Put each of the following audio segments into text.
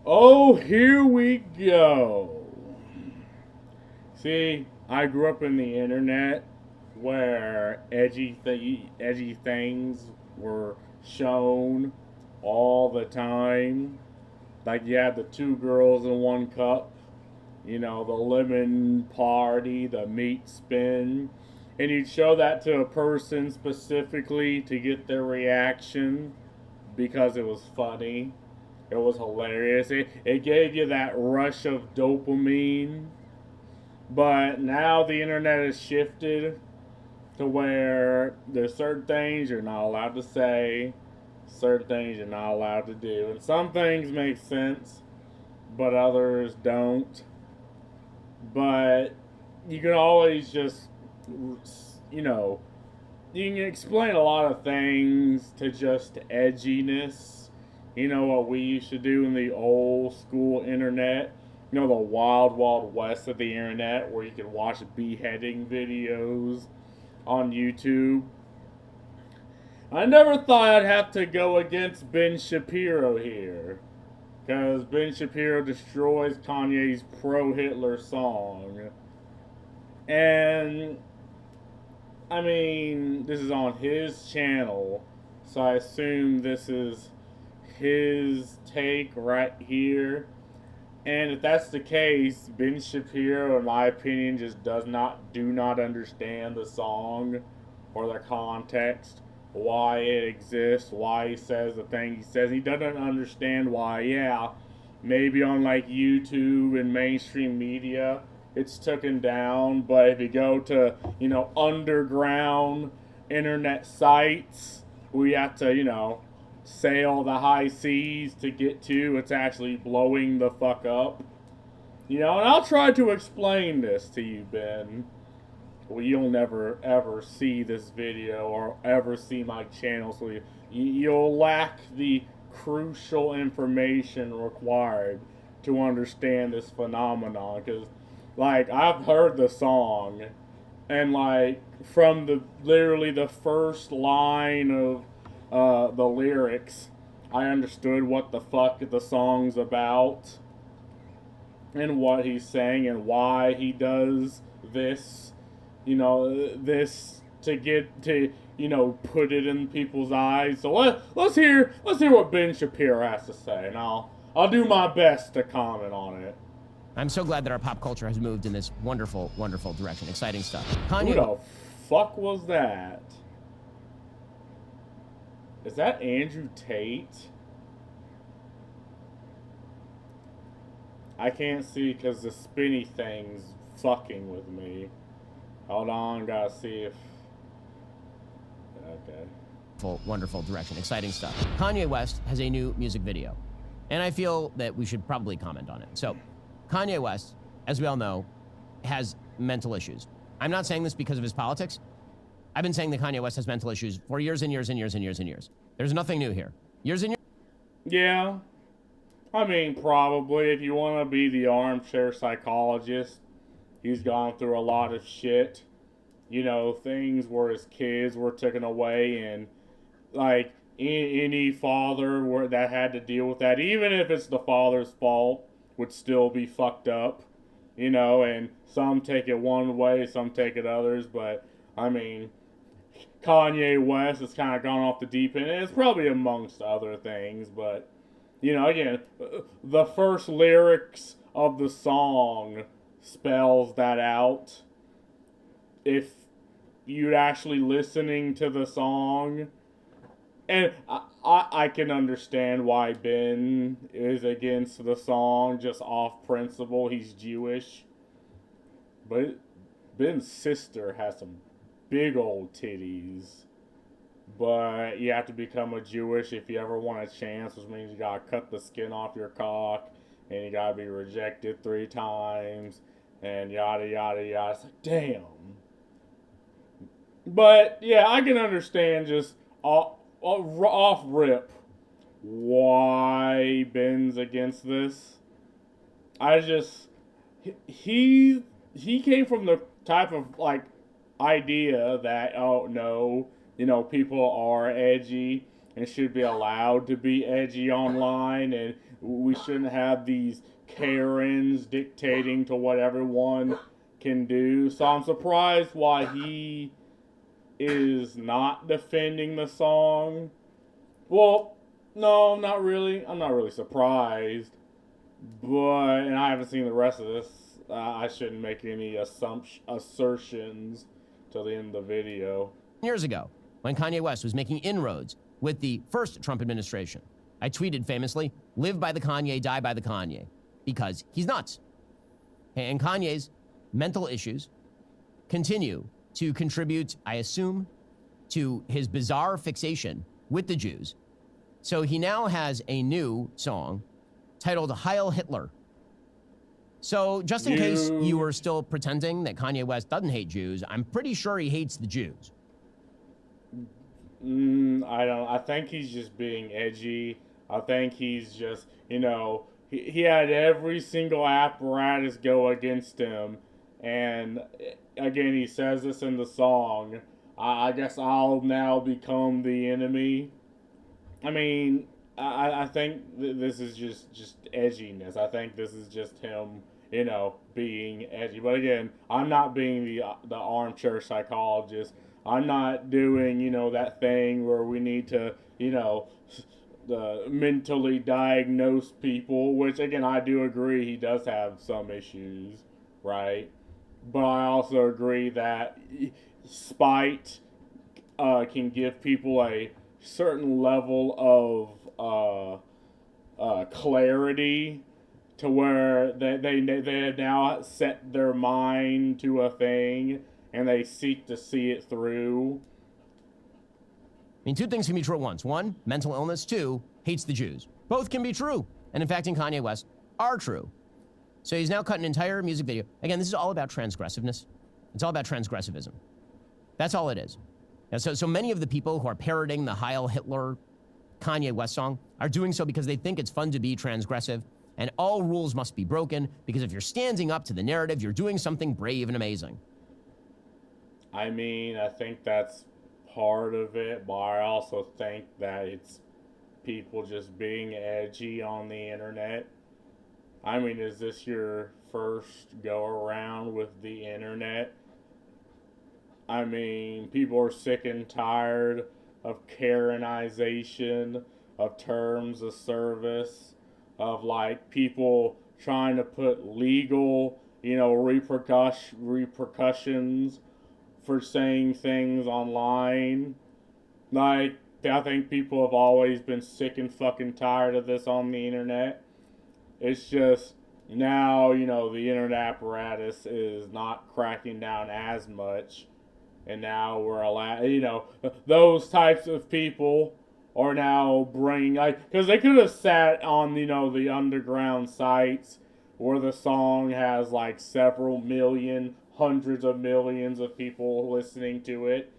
Oh, here we go. See, I grew up in the internet where edgy things were shown all the time. Like you had the two girls in one cup, the lemon party, the meat spin, and you'd show that to a person specifically to get their reaction because it was funny. It was hilarious. It gave you that rush of dopamine. But now the internet has shifted to where there's certain things you're not allowed to say, certain things you're not allowed to do. And some things make sense, but others don't. But you can always just, you know, you can explain a lot of things to just edginess. You know what we used to do in the old school internet? The wild, wild west of the internet where you could watch beheading videos on YouTube. I never thought I'd have to go against Ben Shapiro here. Because Ben Shapiro destroys Kanye's pro Hitler song. And I mean, this is on his channel, so I assume this is his take right here. And if that's the case, Ben Shapiro, in my opinion, just do not understand the song or the context, why it exists, why he says the thing he says. He doesn't understand why, yeah, maybe on like YouTube and mainstream media, it's taken down, but if you go to, underground internet sites, we have to, sail the high seas to get to, it's actually blowing the fuck up. And I'll try to explain this to you, Ben. Well, you'll never ever see this video or ever see my channel, so you'll lack the crucial information required to understand this phenomenon. Because, like, I've heard the song, and like from the literally the first line of the lyrics, I understood what the fuck the song's about and what he's saying and why he does this. This to get to put it in people's eyes. So let's hear what Ben Shapiro has to say, and I'll do my best to comment on it. I'm so glad that our pop culture has moved in this wonderful, wonderful direction. Exciting stuff. Kanye. Who the fuck was that? Is that Andrew Tate? I can't see because the spinny thing's fucking with me. Hold on, gotta see if... Okay. Wonderful direction. Exciting stuff. Kanye West has a new music video, and I feel that we should probably comment on it. So, Kanye West, as we all know, has mental issues. I'm not saying this because of his politics. I've been saying that Kanye West has mental issues for years and years and years and years and years. There's nothing new here. Years and years. Yeah. I mean, probably, if you want to be the armchair psychologist, he's gone through a lot of shit. Things where his kids were taken away, and like any father that had to deal with that, even if it's the father's fault, would still be fucked up. And some take it one way, some take it others, but I mean, Kanye West has kind of gone off the deep end, and it's probably amongst other things, but again, the first lyrics of the song spells that out. If you're actually listening to the song, and I can understand why Ben is against the song just off principle. He's Jewish, but Ben's sister has some big old titties. But you have to become a Jewish if you ever want a chance, which means you gotta cut the skin off your cock, and you gotta be rejected 3 times, and yada yada yada. It's like, damn. But yeah, I can understand just off rip why Ben's against this. I just he came from the type of like idea that, oh no, people are edgy and should be allowed to be edgy online, and we shouldn't have these Karens dictating to what everyone can do. So I'm surprised why he is not defending the song. Well, no, not really. I'm not really surprised. But, and I haven't seen the rest of this. I shouldn't make any assertions till the end of the video. Years ago, when Kanye West was making inroads with the first Trump administration, I tweeted famously, "Live by the Kanye, die by the Kanye," because he's nuts. And Kanye's mental issues continue to contribute, I assume, to his bizarre fixation with the Jews. So he now has a new song titled Heil Hitler. So just in case you were still pretending that Kanye West doesn't hate Jews, I'm pretty sure he hates the Jews. I think he's just being edgy. I think he's just, he had every single apparatus go against him. And again, he says this in the song, I guess I'll now become the enemy. I mean, I think this is just edginess. I think this is just him, being edgy. But again, I'm not being the armchair psychologist. I'm not doing, that thing where we need to, mentally diagnose people, which again, I do agree he does have some issues, right? But I also agree that spite can give people a certain level of clarity to where they now set their mind to a thing and they seek to see it through. I mean, two things can be true at once. One, mental illness. Two, hates the Jews. Both can be true. And in fact, in Kanye West, are true. So he's now cut an entire music video. Again, this is all about transgressiveness. It's all about transgressivism. That's all it is. Now, so many of the people who are parroting the Heil Hitler Kanye West song are doing so because they think it's fun to be transgressive, and all rules must be broken, because if you're standing up to the narrative, you're doing something brave and amazing. I mean, I think that's part of it, but I also think that it's people just being edgy on the internet. I mean, is this your first go around with the internet? I mean, people are sick and tired of Karenization, of terms of service, of like people trying to put legal, repercussions for saying things online. Like, I think people have always been sick and fucking tired of this on the internet. It's just now, the internet apparatus is not cracking down as much. And now we're allowed, those types of people are now bringing, because they could have sat on, the underground sites where the song has like several million, hundreds of millions of people listening to it.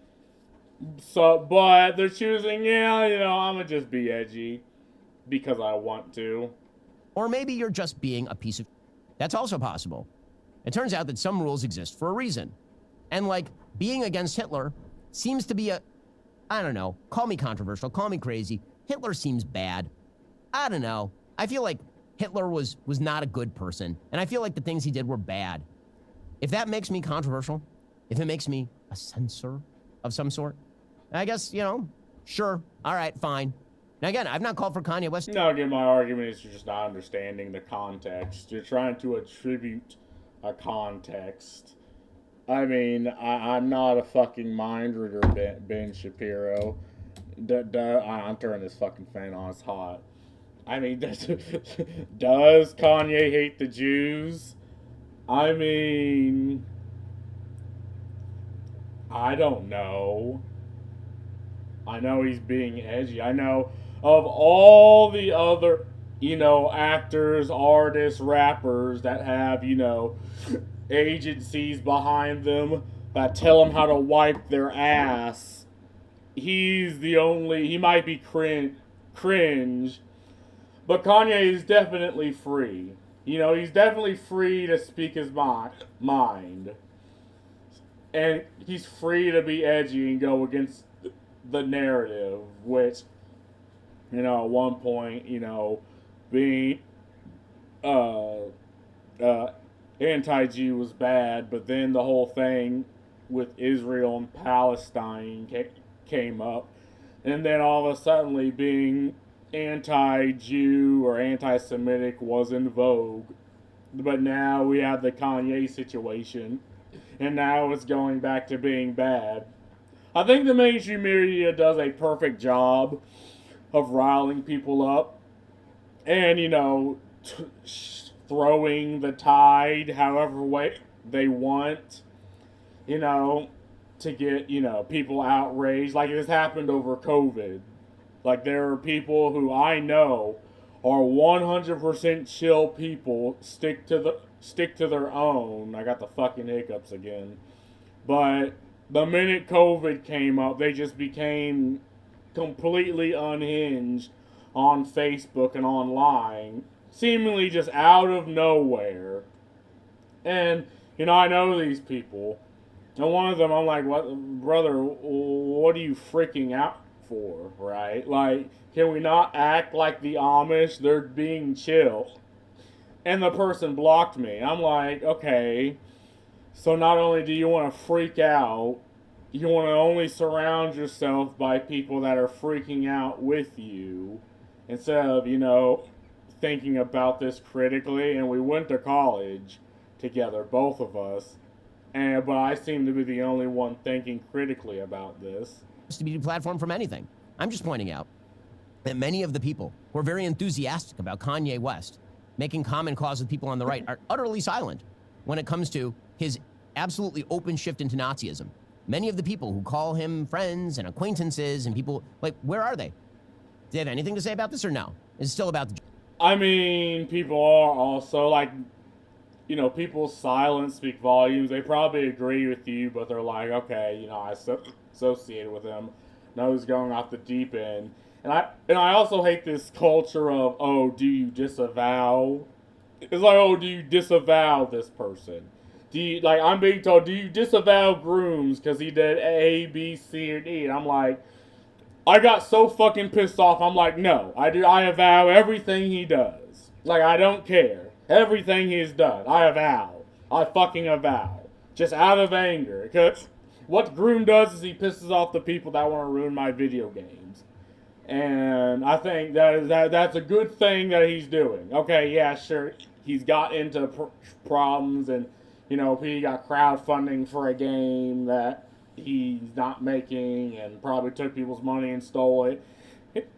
So, but they're choosing, I'm gonna just be edgy because I want to. Or maybe you're just being a piece of... That's also possible. It turns out that some rules exist for a reason. And like, being against Hitler seems to be I don't know, call me controversial, call me crazy. Hitler seems bad. I don't know. I feel like Hitler was not a good person, and I feel like the things he did were bad. If that makes me controversial, if it makes me a censor of some sort, I guess, sure, all right, fine. Now again, I've not called for Kanye West. No, again, my argument is you're just not understanding the context. You're trying to attribute a context. I mean, I'm not a fucking mind reader, Ben Shapiro. I'm turning this fucking fan on, it's hot. I mean, does Kanye hate the Jews? I mean, I don't know. I know he's being edgy. I know of all the other, actors, artists, rappers that have, agencies behind them that tell them how to wipe their ass, he's the only, he might be cringe, but Kanye is definitely free. He's definitely free to speak his mind. And he's free to be edgy and go against the narrative, which, at one point, being uh, uh, anti-Jew was bad, but then the whole thing with Israel and Palestine came up, and then all of a sudden being anti-Jew or anti-Semitic was in vogue. But now we have the Kanye situation, and now it's going back to being bad. I think the mainstream media does a perfect job of riling people up and, throwing the tide however way they want, you know, to get, people outraged. Like this happened over COVID. Like there are people who I know are 100% chill people, stick to their own. I got the fucking hiccups again. But the minute COVID came up, they just became completely unhinged on Facebook and online, seemingly just out of nowhere. And, I know these people. And one of them, I'm like, what, brother, what are you freaking out for, right? Like, can we not act like the Amish? They're being chill. And the person blocked me. I'm like, okay, so not only do you want to freak out, you want to only surround yourself by people that are freaking out with you instead of, thinking about this critically. And we went to college together, both of us. But I seem to be the only one thinking critically about this. To be platform from anything. I'm just pointing out that many of the people who are very enthusiastic about Kanye West making common cause with people on the right are utterly silent when it comes to his absolutely open shift into Nazism. Many of the people who call him friends and acquaintances and people, like, where are they? Do they have anything to say about this or no? Is it still about the... I mean, people are also, like, people's silence speak volumes. They probably agree with you, but they're like, okay, I associated with him. Know he's going off the deep end. And I also hate this culture of, oh, do you disavow? It's like, oh, do you disavow this person? Do you, like, I'm being told, do you disavow Grooms because he did A, B, C, or D? And I'm like, I got so fucking pissed off. I'm like, no, I avow everything he does. Like, I don't care. Everything he's done, I avow. I fucking avow. Just out of anger. Because what Groom does is he pisses off the people that want to ruin my video games. And I think that's a good thing that he's doing. Okay, yeah, sure. He's got into problems and, he got crowdfunding for a game that he's not making and probably took people's money and stole it.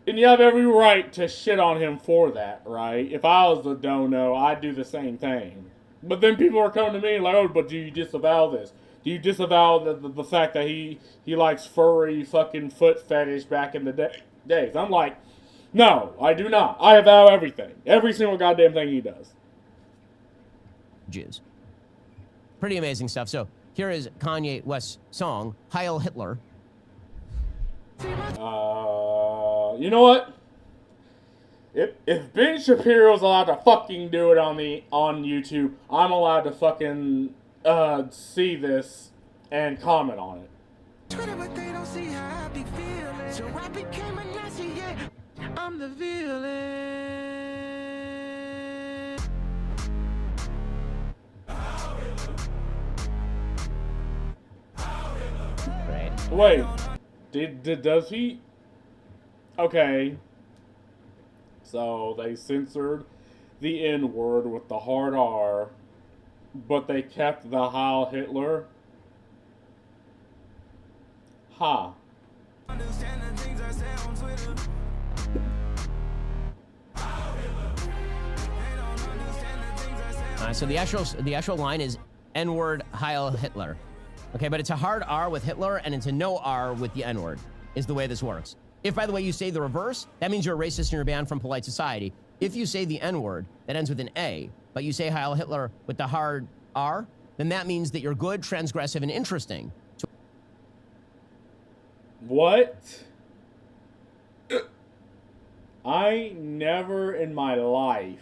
And you have every right to shit on him for that, right? If I was a dono, I'd do the same thing. But then people are coming to me like, oh, but do you disavow this? Do you disavow the fact that he likes furry fucking foot fetish back in the days? I'm like, no, I do not. I avow everything. Every single goddamn thing he does. Jews. Pretty amazing stuff. So here is Kanye West's song, Heil Hitler. You know what? If Ben Shapiro's allowed to fucking do it on YouTube, I'm allowed to fucking see this and comment on it. Twitter, but they don't see how I be feeling. So I became a Nazi, yeah. I'm the villain. Right. Wait, does he? Okay. So they censored the N-word with the hard R, but they kept the Heil Hitler? Ha. So the actual line is N-word Heil Hitler. Okay, but it's a hard R with Hitler and it's a no R with the N-word, is the way this works. If, by the way, you say the reverse, that means you're a racist and you're banned from polite society. If you say the N-word that ends with an A, but you say Heil Hitler with the hard R, then that means that you're good, transgressive, and interesting. What? I never in my life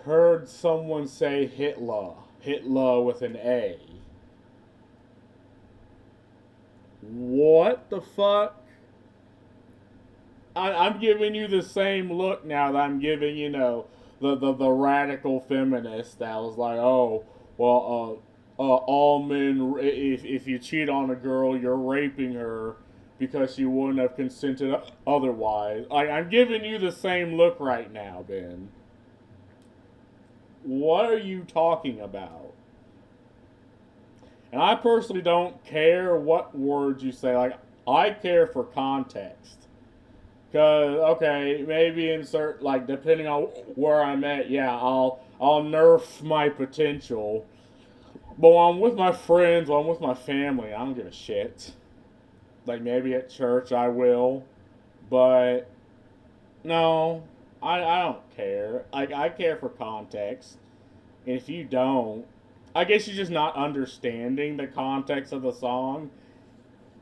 heard someone say Hitler with an A. What the fuck? I'm giving you the same look now that I'm giving, the radical feminist that was like, oh, well, all men, if you cheat on a girl, you're raping her because she wouldn't have consented otherwise. I'm giving you the same look right now, Ben. What are you talking about? And I personally don't care what words you say. Like, I care for context. Cause okay, maybe insert like depending on where I'm at, yeah, I'll nerf my potential. But when I'm with my friends, when I'm with my family, I don't give a shit. Like maybe at church I will, but no, I don't care. Like I care for context. And if you don't, I guess you're just not understanding the context of the song.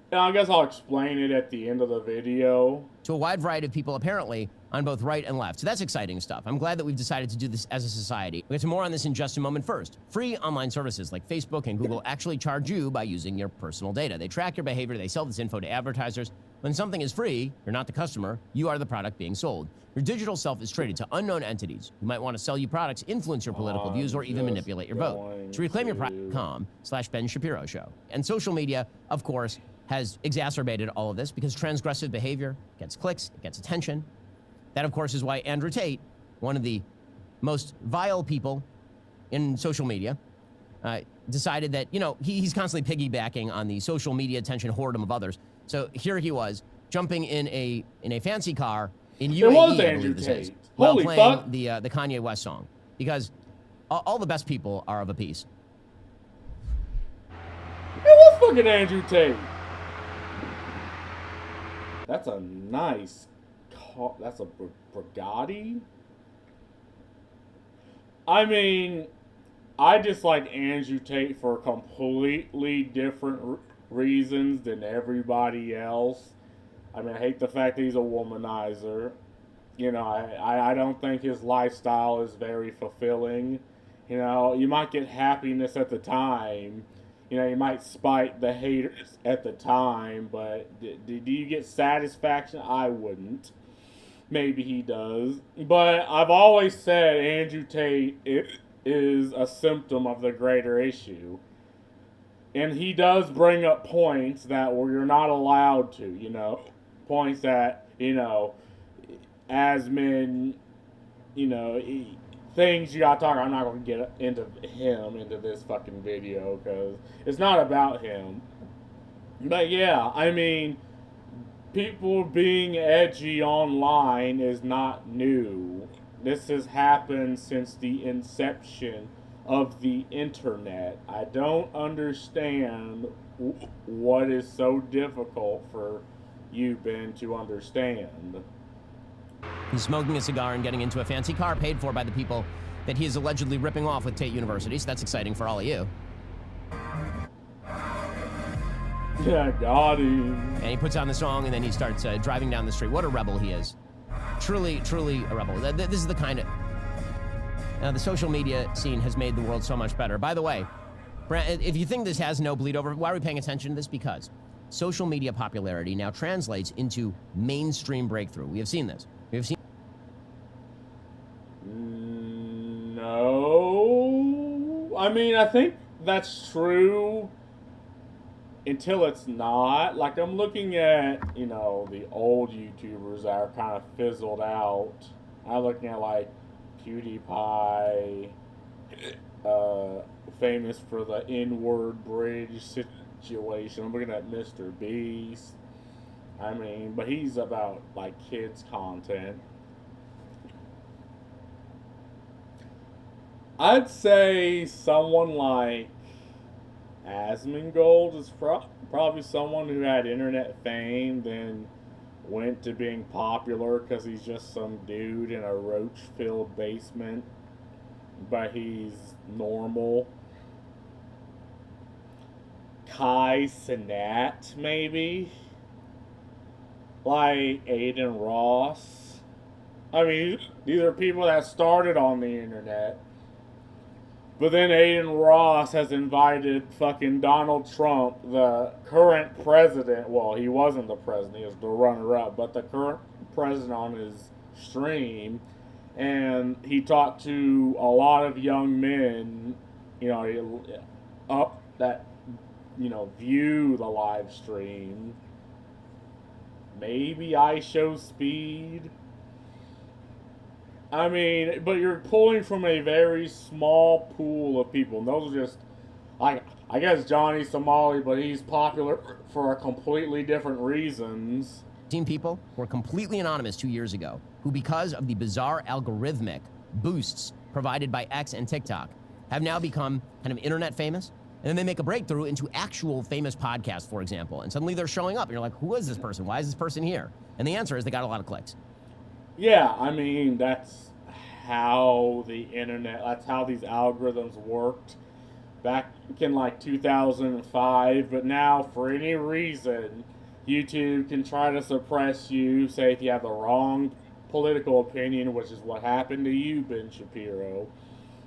And I guess I'll explain it at the end of the video. To a wide variety of people, apparently, on both right and left. So that's exciting stuff. I'm glad that we've decided to do this as a society. We'll get to more on this in just a moment. First, free online services like Facebook and Google actually charge you by using your personal data. They track your behavior. They sell this info to advertisers. When something is free, you're not the customer. You are the product being sold. Your digital self is traded to unknown entities who might want to sell you products, influence your political views, or even manipulate your vote. To reclaim your privacy.com/Ben Shapiro Show. And social media, of course, has exacerbated all of this because transgressive behavior gets clicks, it gets attention. That, of course, is why Andrew Tate, one of the most vile people in social media, decided that, he's constantly piggybacking on the social media attention whoredom of others. So here he was, jumping in a fancy car in UAE, it was I Andrew believe this Tate. is, while Holy playing fuck. the Kanye West song. Because all the best people are of a piece. It was fucking Andrew Tate. That's a nice car. That's a Bugatti? I mean, I dislike Andrew Tate for completely different reasons than everybody else. I mean, I hate the fact that he's a womanizer. I don't think his lifestyle is very fulfilling. You might get happiness at the time. You might spite the haters at the time, but do you get satisfaction? I wouldn't. Maybe he does. But I've always said Andrew Tate is a symptom of the greater issue. And he does bring up points that where you're not allowed to, points that, as men, things you gotta talk. I'm not gonna get into this fucking video because it's not about him. But yeah, I mean, people being edgy online is not new. This has happened since the inception of the internet. I don't understand what is so difficult for you, Ben, to understand. He's smoking a cigar and getting into a fancy car paid for by the people that he is allegedly ripping off with Tate University, so that's exciting for all of you. Yeah, got him. And he puts on the song, and then he starts driving down the street. What a rebel he is. Truly, truly a rebel. This is the kind of... Now, the social media scene has made the world so much better. By the way, if you think this has no bleed over, why are we paying attention to this? Because social media popularity now translates into mainstream breakthrough. We have seen this. We have seen... No. I mean, I think that's true until it's not. Like, I'm looking at, the old YouTubers that are kind of fizzled out. I'm looking at, like, PewDiePie, famous for the N-word bridge situation. I'm looking at Mr. Beast. I mean, but he's about, like, kids' content. I'd say someone like Asmongold is probably someone who had internet fame, then went to being popular because he's just some dude in a roach-filled basement, but he's normal. Kai Cenat, maybe? Like Aiden Ross. I mean, these are people that started on the internet. But then Aiden Ross has invited fucking Donald Trump, the current president. Well, he wasn't the president, he was the runner-up. But the current present on his stream, and he talked to a lot of young men, up that, view the live stream. Maybe I show speed. I mean, but you're pulling from a very small pool of people. And those are just, I guess Johnny Somali, but he's popular for a completely different reasons. People were completely anonymous 2 years ago, who, because of the bizarre algorithmic boosts provided by X and TikTok, have now become kind of internet famous. And then they make a breakthrough into actual famous podcasts, for example. And suddenly they're showing up. And you're like, who is this person? Why is this person here? And the answer is they got a lot of clicks. Yeah, I mean, that's how the internet, that's how these algorithms worked back in like 2005. But now, for any reason, YouTube can try to suppress you, say if you have the wrong political opinion, which is what happened to you, Ben Shapiro.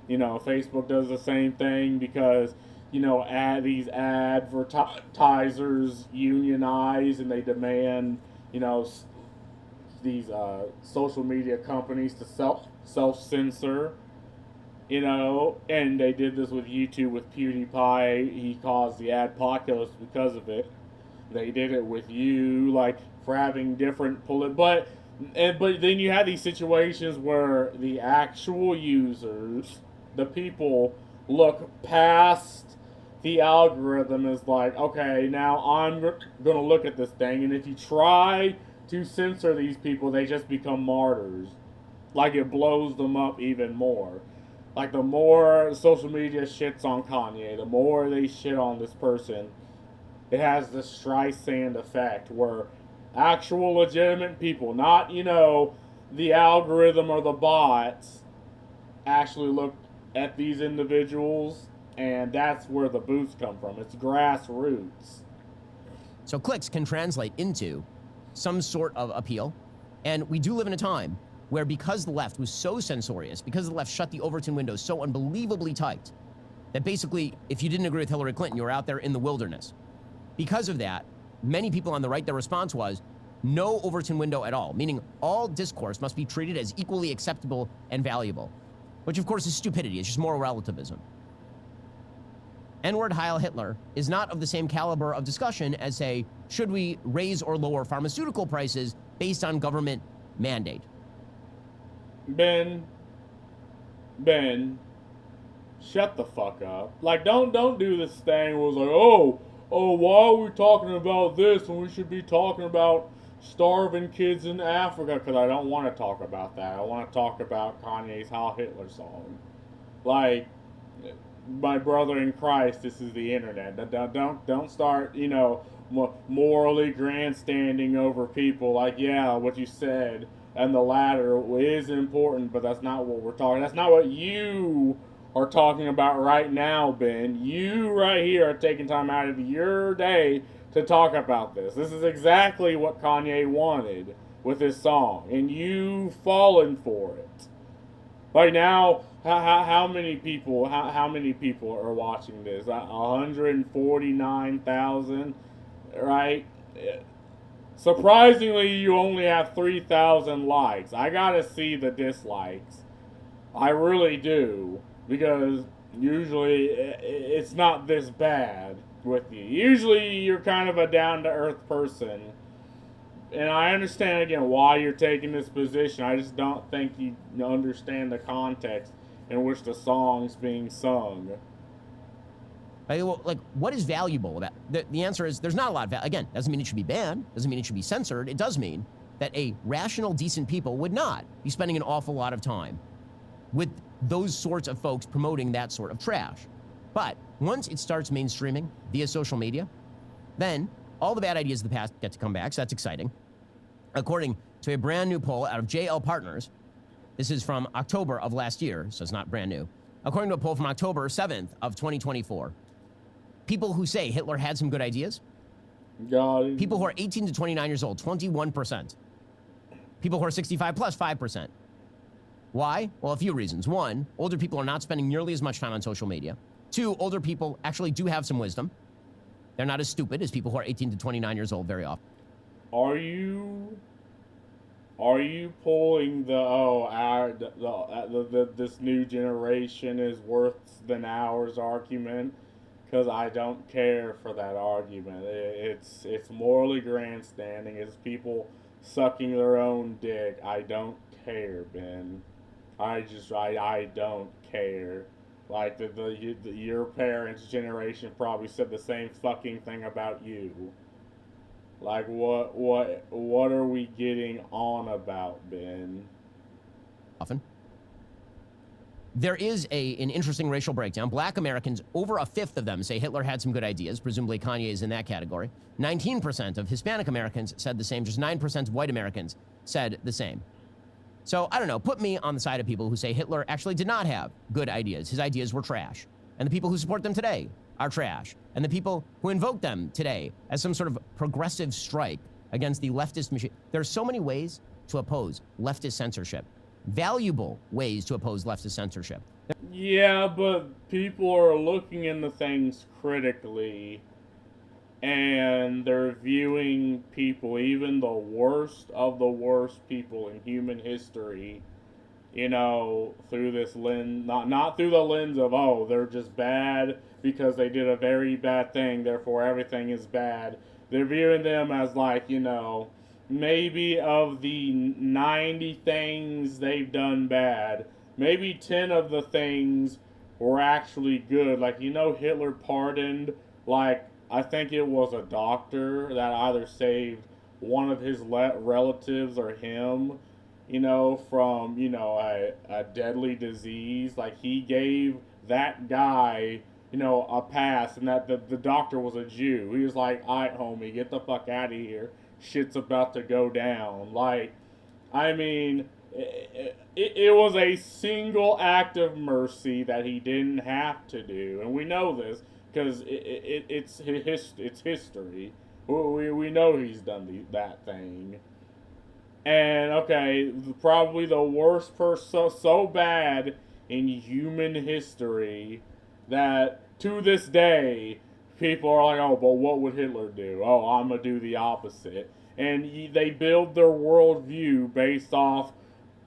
Facebook does the same thing because, these advertisers unionize and they demand, these social media companies to self-censor, and they did this with YouTube with PewDiePie. He caused the adpocalypse because of it. They did it with you, like, for having different but then you have these situations where the actual users, the people, look past the algorithm, is like, okay, now I'm gonna look at this thing, and if you try to censor these people, they just become martyrs. Like, it blows them up even more. Like, the more social media shits on Kanye, the more they shit on this person, it has the Streisand effect where actual legitimate people, not, the algorithm or the bots, actually look at these individuals, and that's where the boosts come from. It's grassroots. So clicks can translate into some sort of appeal. And we do live in a time where, because the left was so censorious, because the left shut the Overton window so unbelievably tight, that basically, if you didn't agree with Hillary Clinton, you were out there in the wilderness. Because of that, many people on the right, their response was no Overton window at all, meaning all discourse must be treated as equally acceptable and valuable, which of course is stupidity. It's just moral relativism. N-word Heil Hitler is not of the same caliber of discussion as, say, should we raise or lower pharmaceutical prices based on government mandate? Ben, shut the fuck up. Like, don't do this thing where it's like, oh, why are we talking about this when we should be talking about starving kids in Africa? Because I don't want to talk about that. I want to talk about Kanye's Heil Hitler song. Like, my brother in Christ, this is the internet. Don't start, morally grandstanding over people. Like, yeah, what you said and the latter is important, but that's not what we're talking. That's not what you are talking about right now, Ben. You right here are taking time out of your day to talk about this. This is exactly what Kanye wanted with his song, and you've fallen for it. Right now, how many people are watching this? 149,000, right? Surprisingly, you only have 3,000 likes. I gotta see the dislikes. I really do, because usually it's not this bad with you. Usually you're kind of a down-to-earth person. And I understand, again, why you're taking this position. I just don't think you understand the context in which the song's being sung. Like, what is valuable about the answer is there's not a lot of again, doesn't mean it should be banned, doesn't mean it should be censored. It does mean that a rational, decent people would not be spending an awful lot of time with those sorts of folks promoting that sort of trash. But once it starts mainstreaming via social media, then all the bad ideas of the past get to come back, so that's exciting. According to a brand new poll out of JL Partners, this is from October of last year, so it's not brand new. According to a poll from October 7th of 2024, people who say Hitler had some good ideas, people who are 18 to 29 years old, 21%. People who are 65 plus, 5%. Why? Well, a few reasons. One, older people are not spending nearly as much time on social media. Two, older people actually do have some wisdom. They're not as stupid as people who are 18 to 29 years old very often. Are you are you pulling the this new generation is worse than ours argument? Because I don't care for that argument. It's morally grandstanding. It's people sucking their own dick. I don't care, Ben. I don't care. Like your parents' generation probably said the same fucking thing about you. Like what are we getting on about, Ben? Often. There is an interesting racial breakdown. Black Americans, over a fifth of them say Hitler had some good ideas. Presumably Kanye is in that category. 19% of Hispanic Americans said the same. Just 9% of white Americans said the same. So, I don't know, put me on the side of people who say Hitler actually did not have good ideas. His ideas were trash. And the people who support them today are trash. And the people who invoke them today as some sort of progressive strike against the leftist machine. There are so many ways to oppose leftist censorship. Valuable ways to oppose leftist censorship. Yeah, but people are looking into things critically, and they're viewing people, even the worst of the worst people in human history, through this lens, not through the lens of, oh, they're just bad because they did a very bad thing, therefore everything is bad. They're viewing them as like, maybe of the 90 things they've done bad, maybe 10 of the things were actually good. Like, Hitler pardoned, like, I think it was a doctor that either saved one of his relatives or him, from, a deadly disease. Like, he gave that guy, a pass, and that the doctor was a Jew. He was like, all right, homie, get the fuck out of here. Shit's about to go down. Like, I mean, it was a single act of mercy that he didn't have to do, and we know this because it's history. We know he's done that thing. And okay, probably the worst person, so bad in human history that to this day people are like, oh, but what would Hitler do? Oh, I'm gonna do the opposite. And they build their worldview based off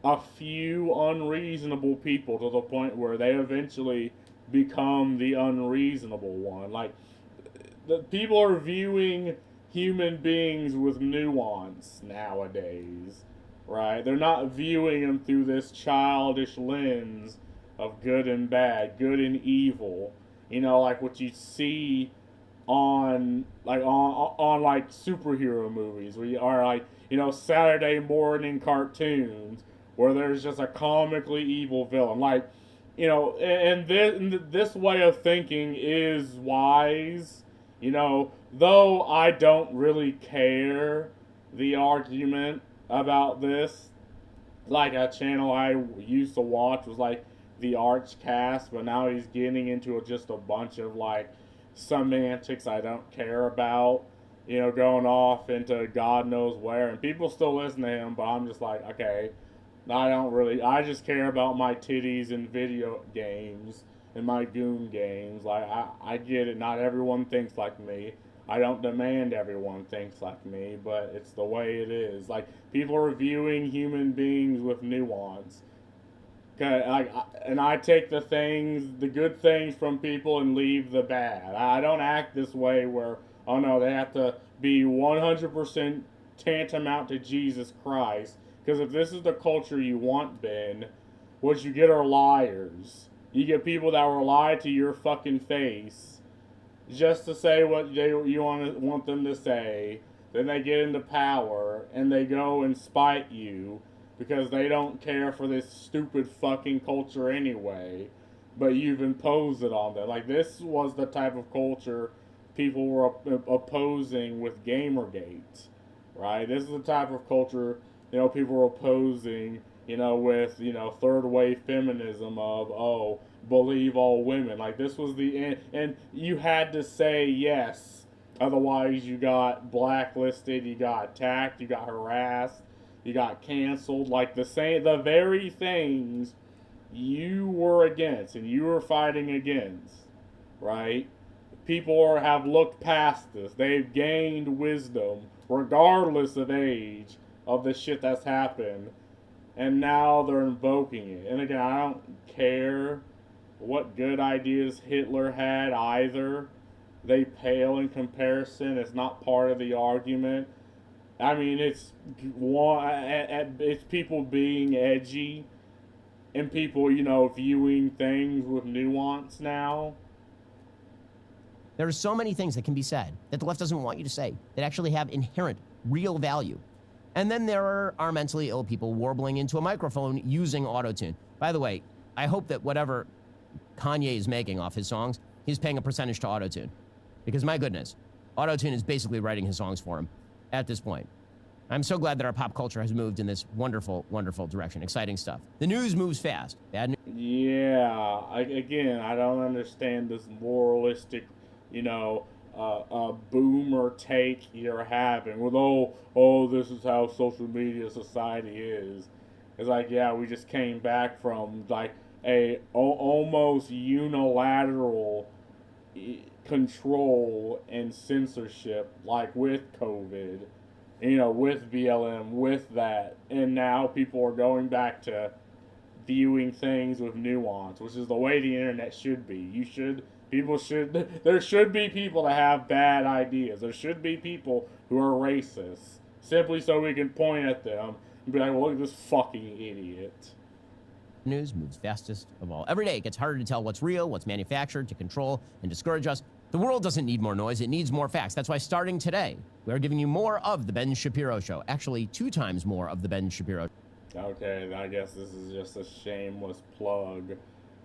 a few unreasonable people to the point where they eventually become the unreasonable one. Like, the people are viewing human beings with nuance nowadays, right? They're not viewing them through this childish lens of good and bad, good and evil. Like what you see on like superhero movies, where you are like, Saturday morning cartoons where there's just a comically evil villain. Like, and this way of thinking is wise. Though I don't really care the argument about this. Like, a channel I used to watch was like the Archcast, but now he's getting into just a bunch of like semantics I don't care about, going off into God knows where, and people still listen to him, but I'm just like, okay, I just care about my titties and video games and my goon games. Like, I get it, not everyone thinks like me. I don't demand everyone thinks like me, but it's the way it is. Like, people are viewing human beings with nuance. And I take the good things from people and leave the bad. I don't act this way where, oh no, they have to be 100% tantamount to Jesus Christ. Because if this is the culture you want, Ben, what you get are liars. You get people that will lie to your fucking face just to say what you want them to say. Then they get into power and they go and spite you because they don't care for this stupid fucking culture anyway, but you've imposed it on them. Like, this was the type of culture people were opposing with Gamergate, right? This is the type of culture, people were opposing, with, third wave feminism of, oh, believe all women. Like, this was the end, and you had to say yes. Otherwise, you got blacklisted, you got attacked, you got harassed, you got canceled. Like, the very things you were against and you were fighting against, right? People have looked past this. They've gained wisdom, regardless of age, of the shit that's happened, and now they're invoking it. And again, I don't care what good ideas Hitler had either. They pale in comparison. It's not part of the argument. I mean, it's people being edgy and people, viewing things with nuance now. There are so many things that can be said that the left doesn't want you to say that actually have inherent, real value. And then there are mentally ill people warbling into a microphone using autotune. By the way, I hope that whatever Kanye is making off his songs, he's paying a percentage to autotune. Because my goodness, autotune is basically writing his songs for him at this point. I'm so glad that our pop culture has moved in this wonderful, wonderful direction. Exciting stuff. The news moves fast. Bad news. Yeah, I don't understand this moralistic, boomer take you're having with, this is how social media society is. It's like, yeah, we just came back from like a almost unilateral control and censorship, like with COVID, with BLM, with that, and now people are going back to viewing things with nuance, which is the way the internet should be. There should be people that have bad ideas. There should be people who are racist, simply so we can point at them and be like, well, look at this fucking idiot. News moves fastest of all. Every day it gets harder to tell what's real, what's manufactured to control and discourage us. The world doesn't need more noise, it needs more facts. That's why starting today, we are giving you more of the Ben Shapiro Show. Actually, 2 times more of the Ben Shapiro Show. Okay, I guess this is just a shameless plug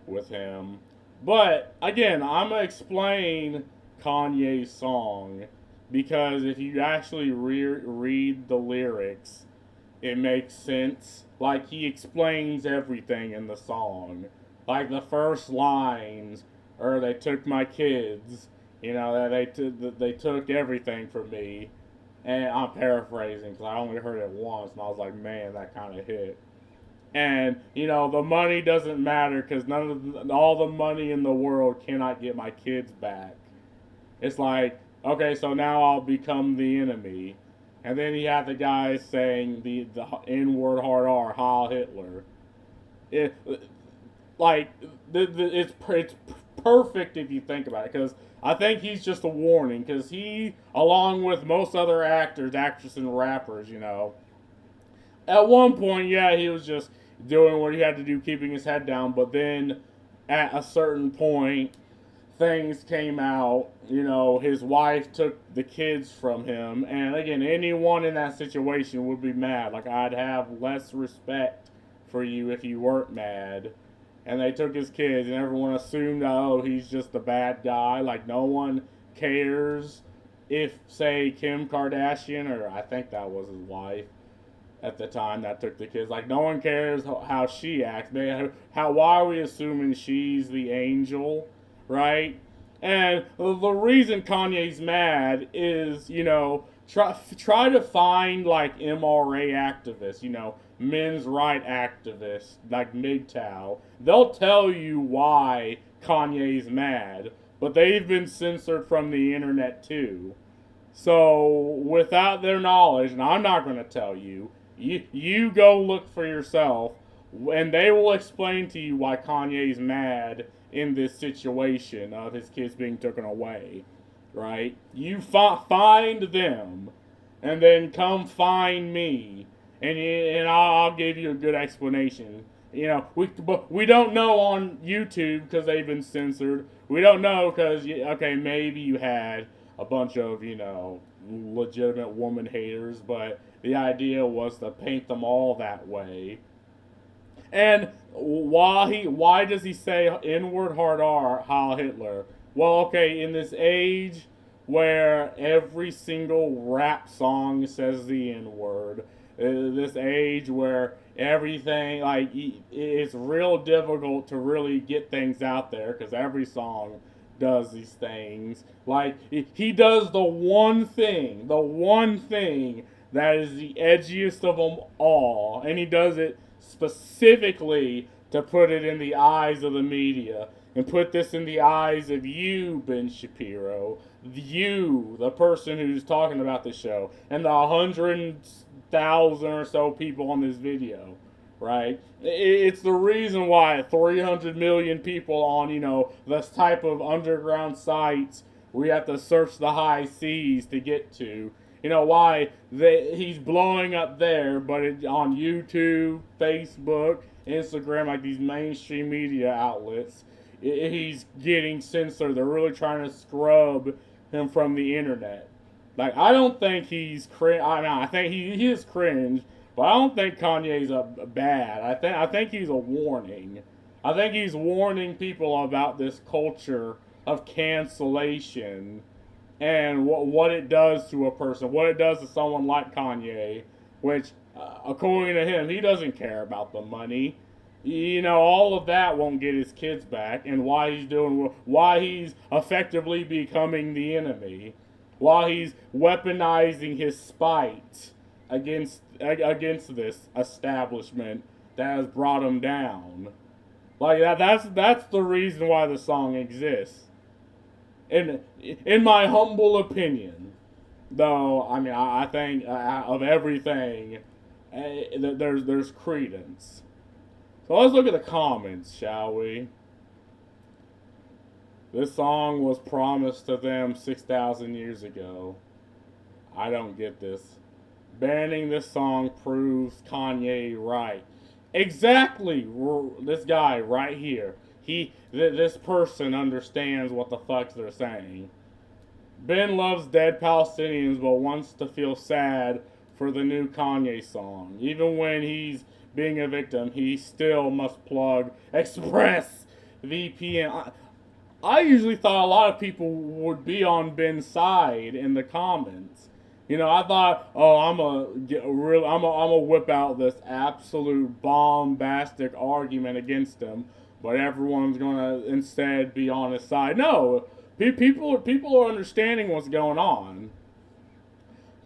with him. But, again, I'm going to explain Kanye's song, because if you actually read the lyrics, it makes sense. Like, he explains everything in the song. Like, the first lines are, they took my kids, they took everything from me. And I'm paraphrasing because I only heard it once, and I was like, man, that kind of hit. And, the money doesn't matter because all the money in the world cannot get my kids back. It's like, okay, so now I'll become the enemy. And then you have the guy saying the N-word hard R, Heil Hitler. It's perfect if you think about it, because I think he's just a warning, because he, along with most other actors, actresses, and rappers, at one point, yeah, he was just doing what he had to do, keeping his head down, but then at a certain point, things came out, his wife took the kids from him, and again, anyone in that situation would be mad. Like, I'd have less respect for you if you weren't mad. And they took his kids, and everyone assumed, he's just a bad guy. Like, no one cares if, say, Kim Kardashian, or I think that was his wife at the time that took the kids. Like, no one cares how she acts. Why are we assuming she's the angel, right? And the reason Kanye's mad is, try to find, like, MRA activists, men's right activists, like MGTOW. They'll tell you why Kanye's mad, but they've been censored from the internet too. So, without their knowledge, and I'm not going to tell you, you go look for yourself, and they will explain to you why Kanye's mad in this situation of his kids being taken away, right? You find them, and then come find me, and I'll give you a good explanation. We don't know on YouTube because they've been censored. We don't know because, okay, maybe you had a bunch of, legitimate woman haters, but the idea was to paint them all that way. And why does he say N-word hard R, Heil Hitler? Well, okay, in this age where every single rap song says the N-word, this age where everything, like, it's real difficult to really get things out there because every song does these things. Like, he does the one thing that is the edgiest of them all, and he does it specifically to put it in the eyes of the media, and put this in the eyes of you, Ben Shapiro, you, the person who's talking about the show, and the 100,000 or so people on this video, right? It's the reason why 300 million people on, this type of underground sites we have to search the high seas to get to. Why he's blowing up there, but on YouTube, Facebook, Instagram, like these mainstream media outlets, he's getting censored. They're really trying to scrub him from the internet. Like, I don't think he's cringe. I think he is cringe, but I don't think Kanye's a bad. I think he's a warning. I think he's warning people about this culture of cancellation and what it does to a person, what it does to someone like Kanye, which, according to him, he doesn't care about the money. All of that won't get his kids back, and why he's effectively becoming the enemy, why he's weaponizing his spite against this establishment that has brought him down. Like that's the reason why the song exists. In my humble opinion, though, I think of everything, there's credence. So let's look at the comments, shall we? This song was promised to them 6,000 years ago. I don't get this. Banning this song proves Kanye right. Exactly, this guy right here. This person understands what the fuck they're saying. Ben loves dead Palestinians but wants to feel sad for the new Kanye song. Even when he's being a victim, he still must plug Express VPN. I usually thought a lot of people would be on Ben's side in the comments. I thought, I'm gonna whip out this absolute bombastic argument against him, but everyone's gonna instead be on his side. No, people are understanding what's going on.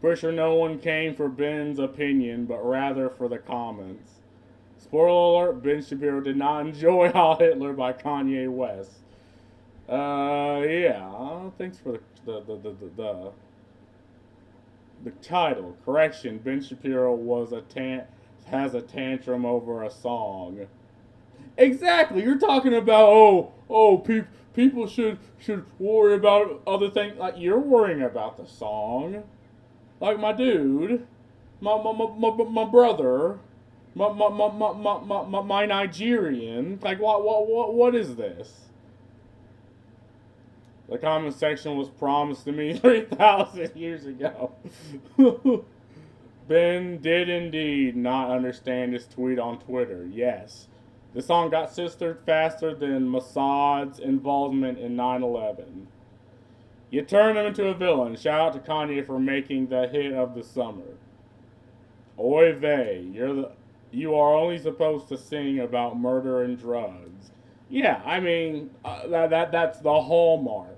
Pretty sure no one came for Ben's opinion, but rather for the comments. Spoiler alert: Ben Shapiro did not enjoy Heil Hitler by Kanye West. Yeah. Thanks for the title. Correction: Ben Shapiro has a tantrum over a song. Exactly. You're talking about people should worry about other things. Like, you're worrying about the song. Like, my dude, my brother, my Nigerian. Like, what is this? The comment section was promised to me 3,000 years ago. Ben did indeed not understand his tweet on Twitter. Yes. The song got censored faster than Mossad's involvement in 9/11. You turned him into a villain. Shout out to Kanye for making the hit of the summer. Oy vey, you are only supposed to sing about murder and drugs. Yeah, that's the hallmark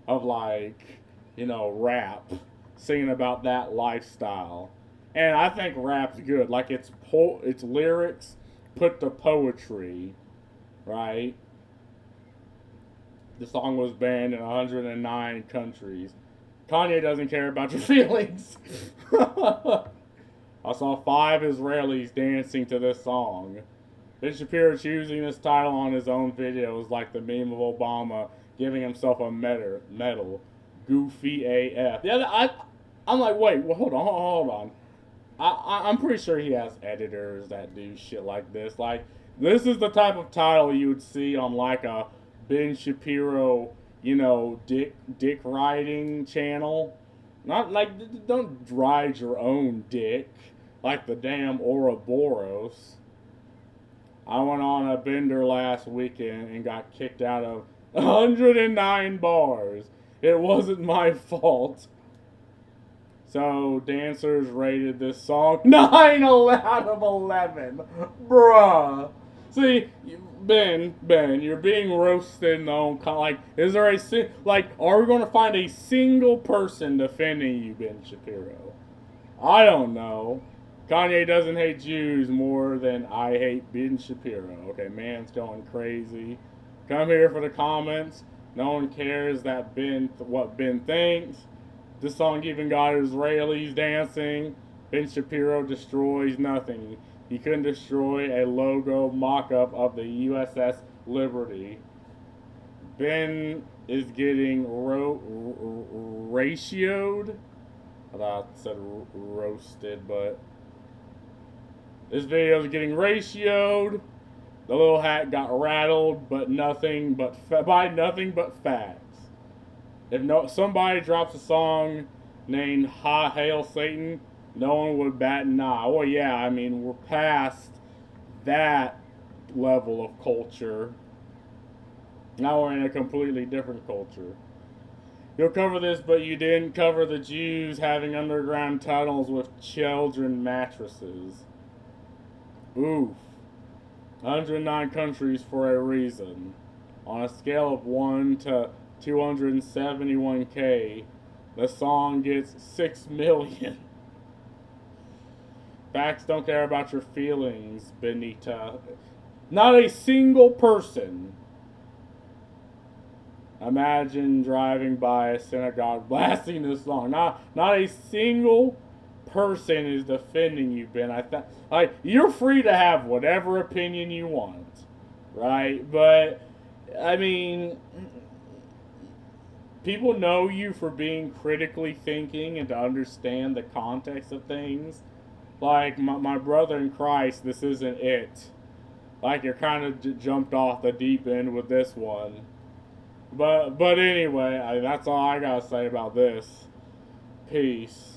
of, rap, singing about that lifestyle. And I think rap's good. Like, it's lyrics put to poetry, right? The song was banned in 109 countries. Kanye doesn't care about your feelings. I saw 5 Israelis dancing to this song. Ben Shapiro choosing this title on his own video is like the meme of Obama giving himself a medal. Goofy AF. Yeah, I'm like, wait, well, hold on. I'm pretty sure he has editors that do shit like this. Like, this is the type of title you would see on, like, a Ben Shapiro, dick riding channel. Not like, don't ride your own dick like the damn Ouroboros. I went on a bender last weekend and got kicked out of 109 bars. It wasn't my fault. So, dancers rated this song 9 out of 11. Bruh. See, Ben, you're being roasted in the own is there are we going to find a single person defending you, Ben Shapiro? I don't know. Kanye doesn't hate Jews more than I hate Ben Shapiro. Okay, man's going crazy. Come here for the comments. No one cares what Ben thinks. This song even got Israelis dancing. Ben Shapiro destroys nothing. He couldn't destroy a logo mock-up of the USS Liberty. Ben is getting ratioed. I thought I said roasted, but this video is getting ratioed. The little hat got rattled, but nothing but by nothing but facts. If somebody drops a song named Hail Satan, no one would bat an eye. Well, yeah, I mean, we're past that level of culture. Now we're in a completely different culture. You'll cover this, but you didn't cover the Jews having underground tunnels with children mattresses. Oof. 109 countries for a reason. On a scale of 1 to 271K, the song gets 6 million. Facts don't care about your feelings, Benita. Not a single person. Imagine driving by a synagogue blasting this song. Not a single person is defending you, Ben. You're free to have whatever opinion you want, right? But I mean, people know you for being critically thinking and to understand the context of things. Like my brother in Christ, this isn't it. Like you're kind of jumped off the deep end with this one. But anyway, that's all I gotta say about this. Peace.